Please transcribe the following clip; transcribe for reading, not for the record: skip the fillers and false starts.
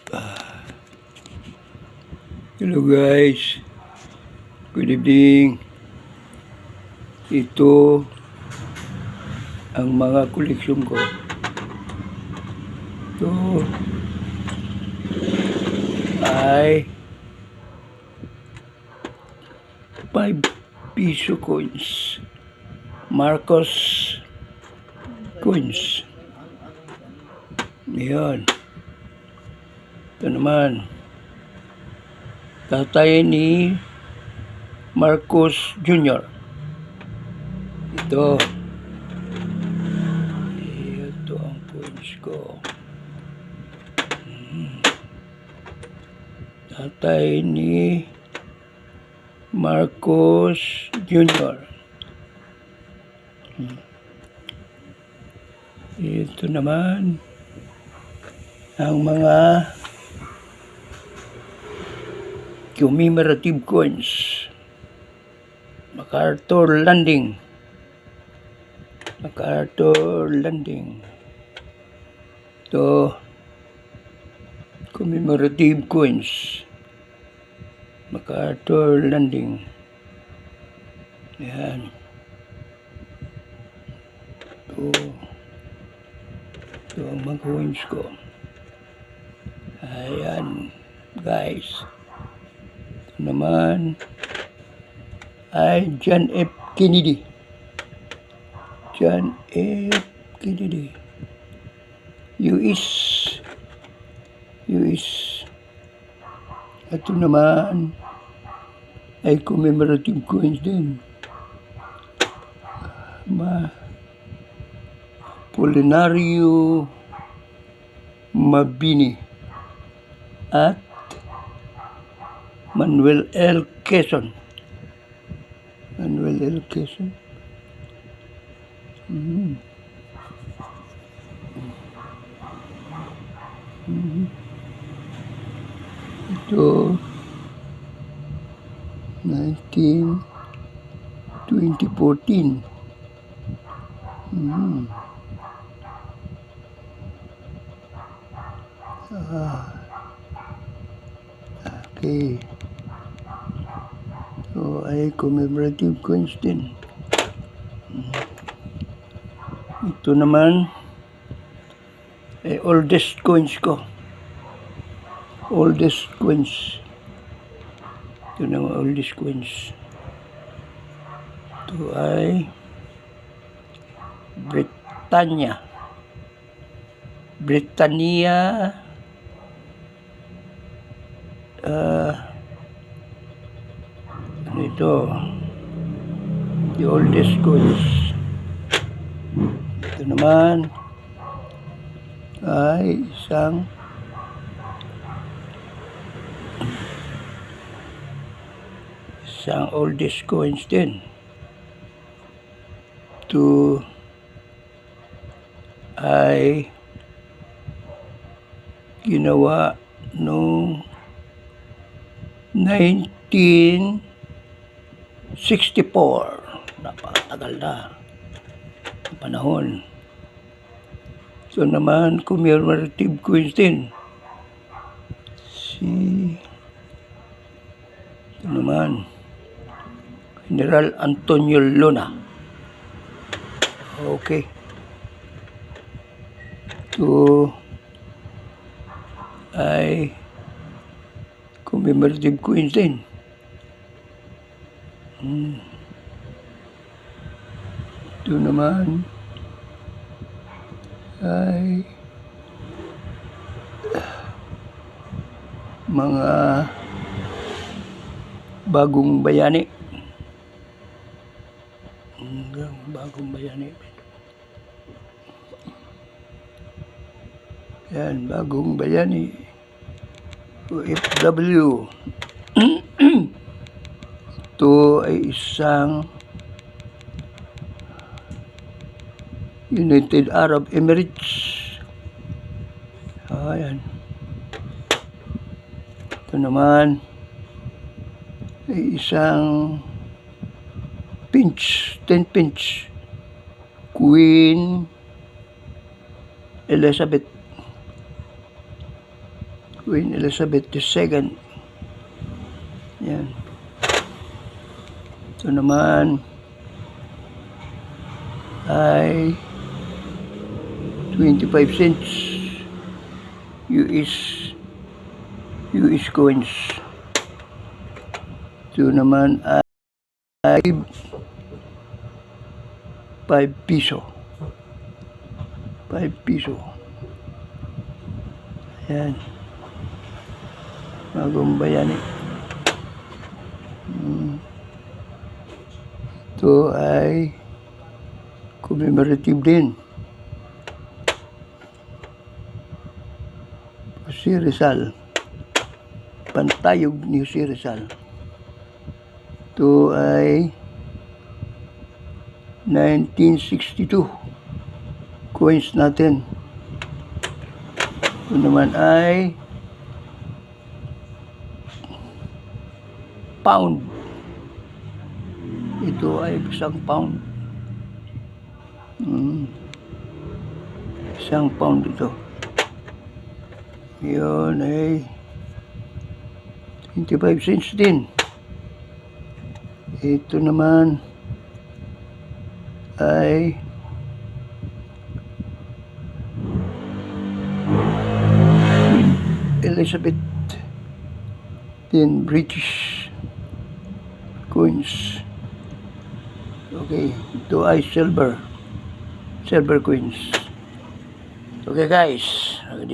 Hello guys, good evening. Ito ang mga koleksyon ko. Ito ay 5 piso coins, Marcos coins. Ayan. Ito naman, tatay ni Marcos Jr. Ito ang coins ko. Tatay ni Marcos Jr. Ito naman ang mga commemorative coins. MacArthur Landing. Ito, commemorative coins. MacArthur Landing. Yan. Ito ang mga coins ko. Ayan, guys. Ito naman ay John F. Kennedy. US. Ito naman ay commemorative coins din. Polinario Mabini at Manuel L. Quezon. Ito 2014. Okay. So, ay commemorative coins din. Ito naman ay oldest coins ko. Ito naman oldest coins. Ito ay Britannia. Ano ito? The oldest coins. Ito naman ay isang oldest coins din. Ito ay ginawa noong 1964. Napakatagal na panahon. Ito naman commemorative coins din. Ito naman General Antonio Luna. Okay. Ito ay commemorative coins din. Ito naman ay mga bagong bayani. Yan, bagong bayani. OFW. Ito ay isang United Arab Emirates. Ayan. Ito naman ay isang 10 pinch Queen Elizabeth. Queen Elizabeth II. Yan. Ito naman ay 25 cents US coins. Ito naman ay 5 piso. 5 piso. Ayan. Bagong bayani. Ito ay commemorative din. Si Rizal. Pantayog ni si Rizal. Ito ay 1962 coins natin. Ito naman ay pound. Ito ay isang pound. Isang pound ito. Yun ay 25 cents din. Ito naman ay Elizabeth din British coins. Okay, ito ay silver coins. Okay guys,